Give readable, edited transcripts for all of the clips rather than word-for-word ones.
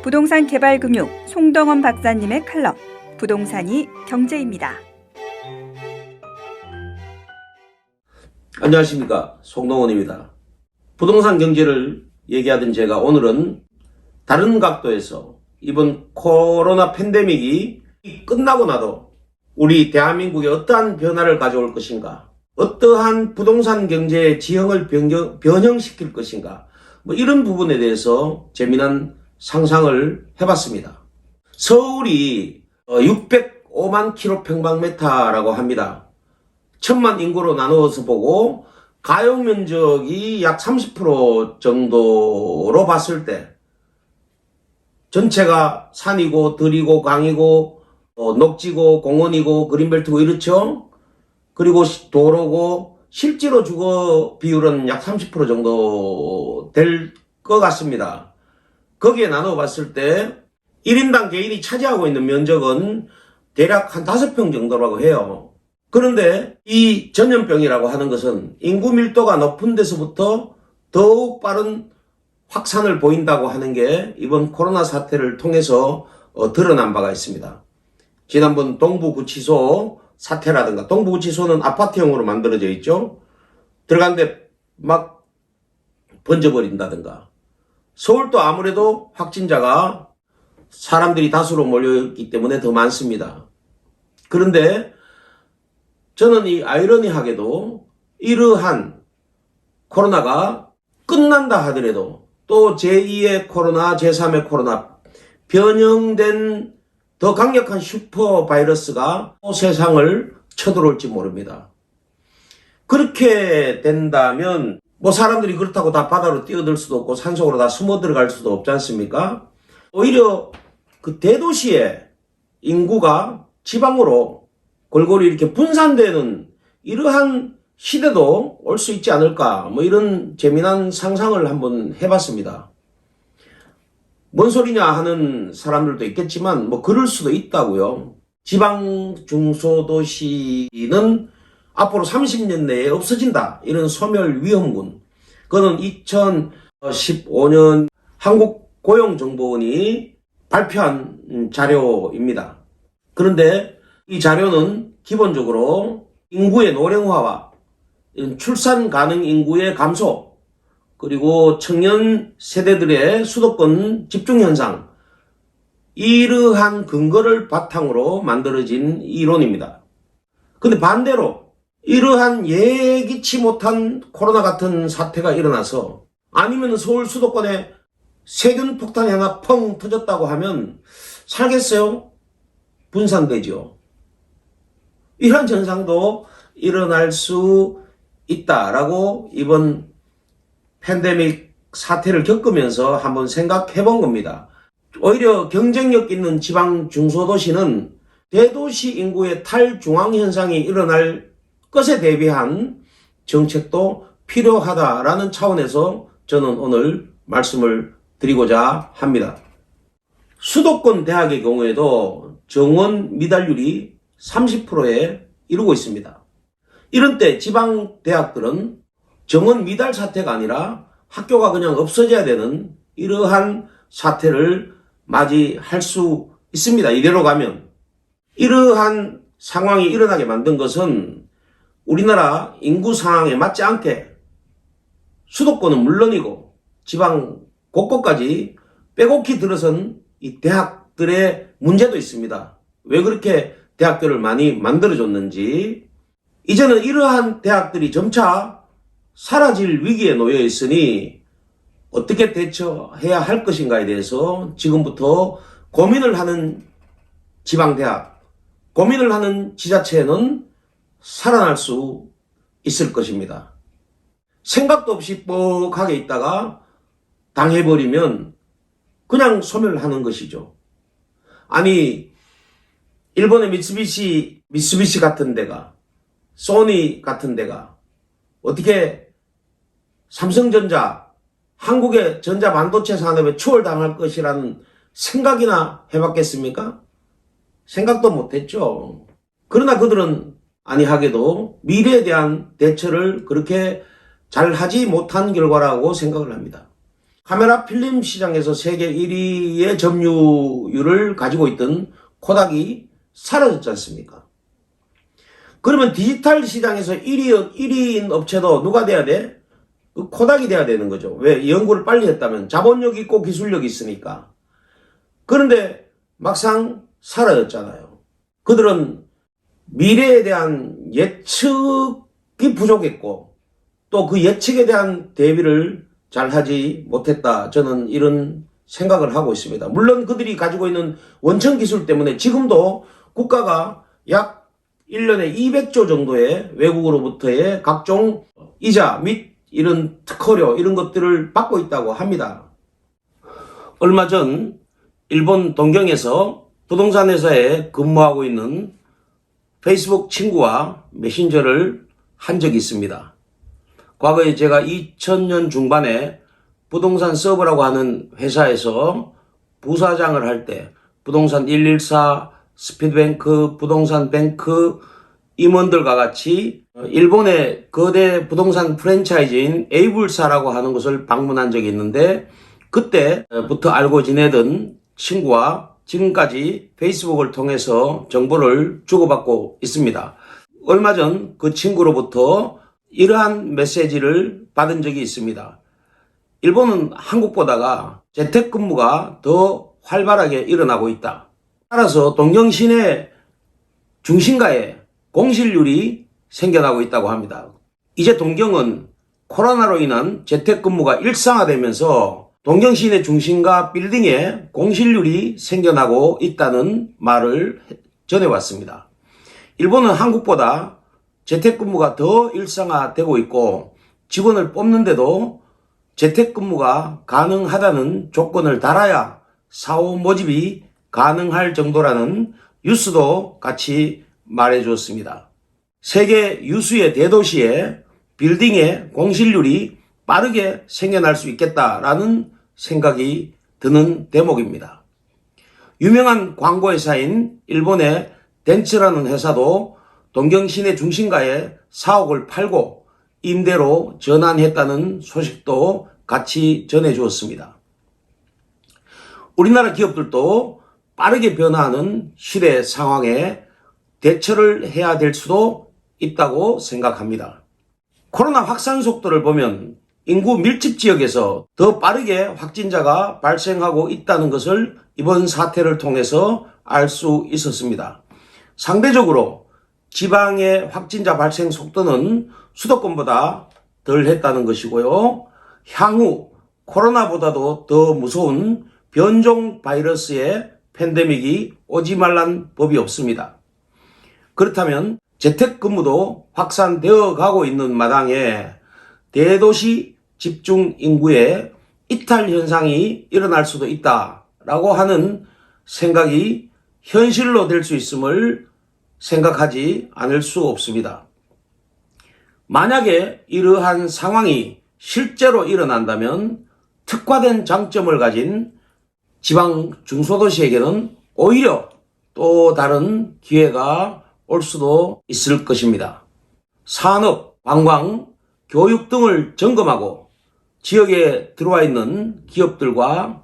부동산 개발금융 송동원 박사님의 칼럼 부동산이 경제입니다. 안녕하십니까, 송동원입니다. 부동산 경제를 얘기하던 제가 오늘은 다른 각도에서 이번 코로나 팬데믹이 끝나고 나도 우리 대한민국에 어떠한 변화를 가져올 것인가, 어떠한 부동산 경제의 지형을 변형시킬 것인가, 이런 부분에 대해서 재미난 상상을 해봤습니다. 서울이 605만 km²라고 합니다. 1000만 인구로 나누어서 보고 가용 면적이 약 30% 정도로 봤을 때 전체가 산이고 들이고 강이고 녹지고 공원이고 그린벨트고 이렇죠. 그리고 도로고 실제로 주거 비율은 약 30% 정도 될 것 같습니다. 거기에 나눠 봤을 때 1인당 개인이 차지하고 있는 면적은 대략 한 5평 정도라고 해요. 그런데 이 전염병이라고 하는 것은 인구 밀도가 높은 데서부터 더욱 빠른 확산을 보인다고 하는 게 이번 코로나 사태를 통해서 드러난 바가 있습니다. 지난번 동부구치소 사태라든가, 동부구치소는 아파트형으로 만들어져 있죠. 들어갔는데 막 번져버린다든가, 서울도 아무래도 확진자가 사람들이 다수로 몰려있기 때문에 더 많습니다. 그런데 저는 이 아이러니하게도 이러한 코로나가 끝난다 하더라도 또 제2의 코로나, 제3의 코로나, 변형된 더 강력한 슈퍼 바이러스가 세상을 쳐들어올지 모릅니다. 그렇게 된다면 사람들이 그렇다고 다 바다로 뛰어들 수도 없고 산속으로 다 숨어 들어갈 수도 없지 않습니까? 오히려 그 대도시의 인구가 지방으로 골고루 이렇게 분산되는 이러한 시대도 올 수 있지 않을까, 이런 재미난 상상을 한번 해봤습니다. 뭔 소리냐 하는 사람들도 있겠지만 그럴 수도 있다고요. 지방 중소도시는 앞으로 30년 내에 없어진다, 이런 소멸 위험군. 그거는 2015년 한국고용정보원이 발표한 자료입니다. 그런데 이 자료는 기본적으로 인구의 노령화와 출산 가능 인구의 감소, 그리고 청년 세대들의 수도권 집중 현상, 이러한 근거를 바탕으로 만들어진 이론입니다. 근데 반대로 이러한 예기치 못한 코로나 같은 사태가 일어나서, 아니면 서울 수도권에 세균 폭탄이 하나 펑 터졌다고 하면 살겠어요? 분산되죠. 이런 현상도 일어날 수 있다라고 이번 팬데믹 사태를 겪으면서 한번 생각해 본 겁니다. 오히려 경쟁력 있는 지방 중소도시는 대도시 인구의 탈중앙 현상이 일어날 것에 대비한 정책도 필요하다라는 차원에서 저는 오늘 말씀을 드리고자 합니다. 수도권 대학의 경우에도 정원 미달률이 30%에 이르고 있습니다. 이런 때 지방 대학들은 정원 미달 사태가 아니라 학교가 그냥 없어져야 되는 이러한 사태를 맞이할 수 있습니다. 이대로 가면. 이러한 상황이 일어나게 만든 것은 우리나라 인구 상황에 맞지 않게 수도권은 물론이고 지방 곳곳까지 빼곡히 들어선 이 대학들의 문제도 있습니다. 왜 그렇게 대학교를 많이 만들어줬는지. 이제는 이러한 대학들이 점차 사라질 위기에 놓여 있으니 어떻게 대처해야 할 것인가에 대해서 지금부터 고민을 하는 지방대학, 고민을 하는 지자체는 살아날 수 있을 것입니다. 생각도 없이 뻑하게 있다가 당해버리면 그냥 소멸하는 것이죠. 아니, 일본의 미쓰비시 같은 데가, 소니 같은 데가 어떻게 삼성전자, 한국의 전자반도체 산업에 추월당할 것이라는 생각이나 해봤겠습니까? 생각도 못했죠. 그러나 그들은 아니하게도 미래에 대한 대처를 그렇게 잘 하지 못한 결과라고 생각을 합니다. 카메라 필름 시장에서 세계 1위의 점유율을 가지고 있던 코닥이 사라졌지 않습니까? 그러면 디지털 시장에서 1위인 업체도 누가 돼야 돼? 그 코닥이 돼야 되는 거죠. 왜? 연구를 빨리 했다면 자본력이 있고 기술력이 있으니까. 그런데 막상 사라졌잖아요. 그들은 미래에 대한 예측이 부족했고 또 그 예측에 대한 대비를 잘 하지 못했다. 저는 이런 생각을 하고 있습니다. 물론 그들이 가지고 있는 원천 기술 때문에 지금도 국가가 약 1년에 200조 정도의 외국으로부터의 각종 이자 및 이런 특허료 이런 것들을 받고 있다고 합니다. 얼마 전 일본 동경에서 부동산 회사에 근무하고 있는 페이스북 친구와 메신저를 한 적이 있습니다. 과거에 제가 2000년 중반에 부동산 서버라고 하는 회사에서 부사장을 할 때 부동산 114, 스피드뱅크, 부동산뱅크 임원들과 같이 일본의 거대 부동산 프랜차이즈인 에이블사라고 하는 것을 방문한 적이 있는데 그때부터 알고 지내던 친구와 지금까지 페이스북을 통해서 정보를 주고받고 있습니다. 얼마 전 그 친구로부터 이러한 메시지를 받은 적이 있습니다. 일본은 한국보다가 재택근무가 더 활발하게 일어나고 있다. 따라서 동경 시내 중심가에 공실률이 생겨나고 있다고 합니다. 이제 동경은 코로나로 인한 재택근무가 일상화되면서 동경 시내 중심가 빌딩에 공실률이 생겨나고 있다는 말을 전해왔습니다. 일본은 한국보다 재택근무가 더 일상화되고 있고 직원을 뽑는데도 재택근무가 가능하다는 조건을 달아야 사후 모집이 가능할 정도라는 뉴스도 같이 말해주었습니다. 세계 유수의 대도시에 빌딩의 공실률이 빠르게 생겨날 수 있겠다라는 생각이 드는 대목입니다. 유명한 광고회사인 일본의 덴츠라는 회사도 동경 시내 중심가에 사옥을 팔고 임대로 전환했다는 소식도 같이 전해주었습니다. 우리나라 기업들도 빠르게 변화하는 시대 상황에 대처를 해야 될 수도 있다고 생각합니다. 코로나 확산 속도를 보면 인구 밀집 지역에서 더 빠르게 확진자가 발생하고 있다는 것을 이번 사태를 통해서 알 수 있었습니다. 상대적으로 지방의 확진자 발생 속도는 수도권보다 덜 했다는 것이고요. 향후 코로나보다도 더 무서운 변종 바이러스의 팬데믹이 오지 말란 법이 없습니다. 그렇다면 재택근무도 확산되어 가고 있는 마당에 대도시 집중 인구의 이탈 현상이 일어날 수도 있다라고 하는 생각이 현실로 될 수 있음을 생각하지 않을 수 없습니다. 만약에 이러한 상황이 실제로 일어난다면 특화된 장점을 가진 지방 중소도시에게는 오히려 또 다른 기회가 올 수도 있을 것입니다. 산업, 관광, 교육 등을 점검하고 지역에 들어와 있는 기업들과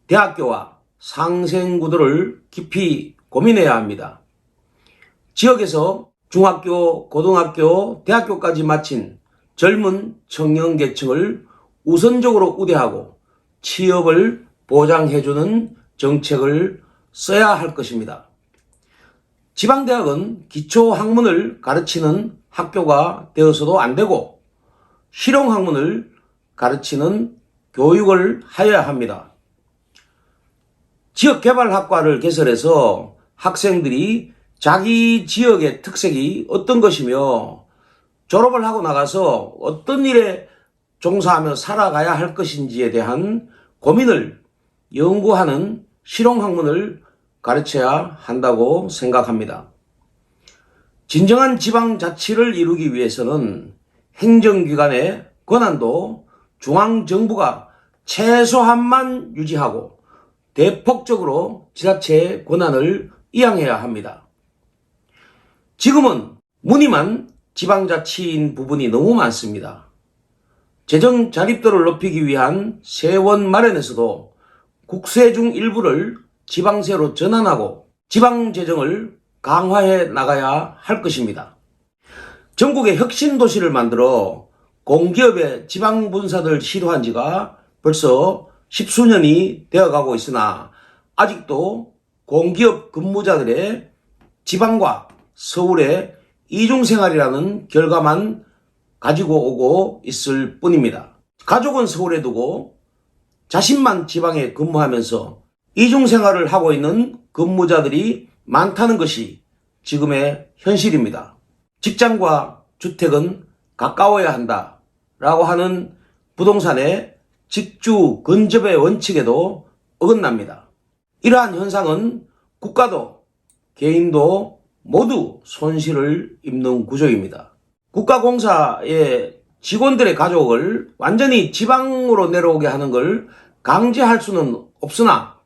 대학교와 상생구들을 깊이 고민해야 합니다. 지역에서 중학교, 고등학교, 대학교까지 마친 젊은 청년 계층을 우선적으로 우대하고 취업을 보장해주는 정책을 써야 할 것입니다. 지방대학은 기초학문을 가르치는 학교가 되어서도 안 되고 실용학문을 가르치는 교육을 하여야 합니다. 지역개발학과를 개설해서 학생들이 자기 지역의 특색이 어떤 것이며 졸업을 하고 나가서 어떤 일에 종사하며 살아가야 할 것인지에 대한 고민을 연구하는 실용학문을 가르쳐야 한다고 생각합니다. 진정한 지방자치를 이루기 위해서는 행정기관의 권한도 중앙정부가 최소한만 유지하고 대폭적으로 지자체의 권한을 이양해야 합니다. 지금은 무늬만 지방자치인 부분이 너무 많습니다. 재정 자립도를 높이기 위한 세원 마련에서도 국세 중 일부를 지방세로 전환하고 지방재정을 강화해 나가야 할 것입니다. 전국의 혁신도시를 만들어 공기업의 지방분사를 시도한 지가 벌써 10수년이 되어가고 있으나 아직도 공기업 근무자들의 지방과 서울의 이중생활이라는 결과만 가지고 오고 있을 뿐입니다. 가족은 서울에 두고 자신만 지방에 근무하면서 이중생활을 하고 있는 근무자들이 많다는 것이 지금의 현실입니다. 직장과 주택은 가까워야 한다 라고 하는 부동산의 직주 근접의 원칙에도 어긋납니다. 이러한 현상은 국가도 개인도 모두 손실을 입는 구조입니다. 국가공사의 직원들의 가족을 완전히 지방으로 내려오게 하는 걸 강제할 수는 없으나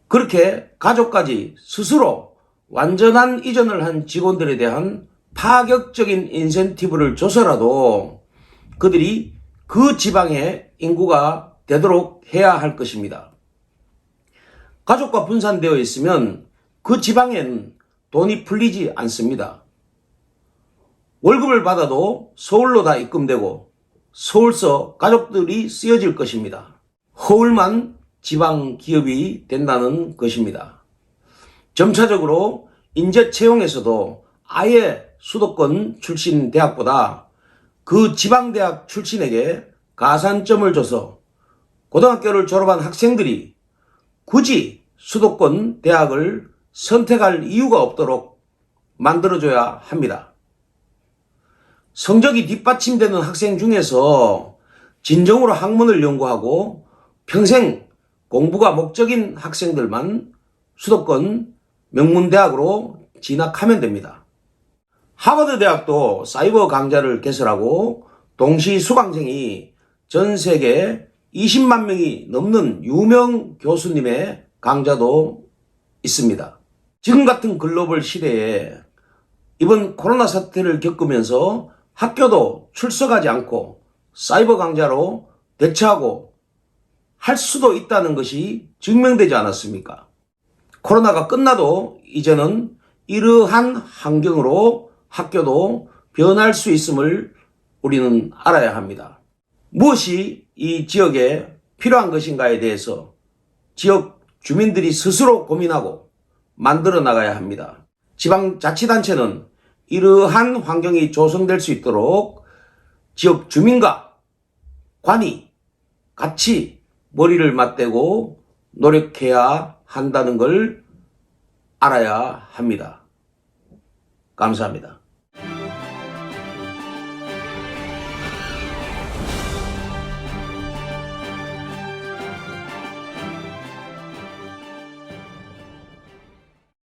그렇게 가족까지 스스로 완전한 이전을 한 직원들에 대한 파격적인 인센티브를 줘서라도 그들이 그 지방의 인구가 되도록 해야 할 것입니다. 가족과 분산되어 있으면 그 지방엔 돈이 풀리지 않습니다. 월급을 받아도 서울로 다 입금되고 서울서 가족들이 쓰여질 것입니다. 서울만 지방 기업이 된다는 것입니다. 점차적으로 인재 채용에서도 아예 수도권 출신 대학보다 그 지방대학 출신에게 가산점을 줘서 고등학교를 졸업한 학생들이 굳이 수도권 대학을 선택할 이유가 없도록 만들어줘야 합니다. 성적이 뒷받침되는 학생 중에서 진정으로 학문을 연구하고 평생 공부가 목적인 학생들만 수도권 명문대학으로 진학하면 됩니다. 하버드 대학도 사이버 강좌를 개설하고 동시 수강생이 전 세계 20만 명이 넘는 유명 교수님의 강좌도 있습니다. 지금 같은 글로벌 시대에 이번 코로나 사태를 겪으면서 학교도 출석하지 않고 사이버 강좌로 대처하고 할 수도 있다는 것이 증명되지 않았습니까? 코로나가 끝나도 이제는 이러한 환경으로 학교도 변할 수 있음을 우리는 알아야 합니다. 무엇이 이 지역에 필요한 것인가에 대해서 지역 주민들이 스스로 고민하고 만들어 나가야 합니다. 지방자치단체는 이러한 환경이 조성될 수 있도록 지역 주민과 관이 같이 머리를 맞대고 노력해야 한다는 걸 알아야 합니다. 감사합니다.